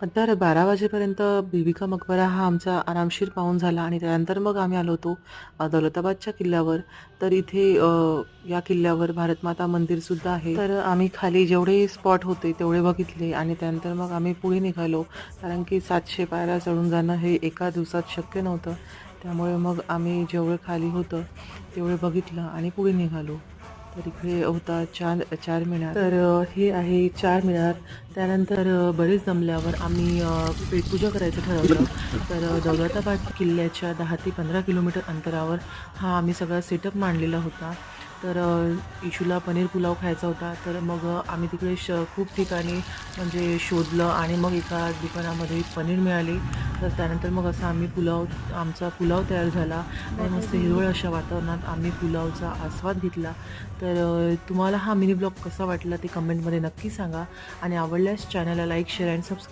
तर 12 वाजेपर्यंत बीबी का मकबरा हा आमचा आरामशीर पाहून झाला आणि त्यानंतर मग आम्ही आलो होतो दौलताबादच्या किल्ल्यावर. तर इथे या किल्ल्यावर भारतमाता मंदिरसुद्धा आहे. तर आम्ही खाली जेवढे स्पॉट होते तेवढे बघितले आणि त्यानंतर मग आम्ही पुढे निघालो. कारण की 700 पायऱ्या चढून जाणं हे एका दिवसात शक्य नव्हतं. त्यामुळे मग आम्ही जेवढं खाली होतं तेवढे बघितलं आणि पुढे निघालो. तर इकडे होता चारमिनार. तर हे आहे चारमिनार. त्यानंतर बरेच जमल्यावर आम्ही पेटपूजा करायचं ठरवलं. तर दौलताबाद किल्ल्याच्या 10 ते 15 किलोमीटर अंतरावर हा आम्ही सगळा सेटअप मांडलेला होता. तर इशूला पनीर पुलाव खायचा होता. तर मग आम्ही तिकडे खूप ठिकाणी म्हणजे शोधलं आणि मग एका दुकानामध्ये पनीर मिळाले. तर त्यानंतर मग असा आमचा पुलाव तयार झाला आणि मस्त हिरवळ अशा वातावरणात आम्ही पुलावचा आस्वाद घेतला. तर तुम्हाला हा मिनी ब्लॉग कसा वाटला ते कमेंटमध्ये नक्की सांगा आणि आवडल्यास चॅनलला लाईक, शेअर अँड सबस्क्राईब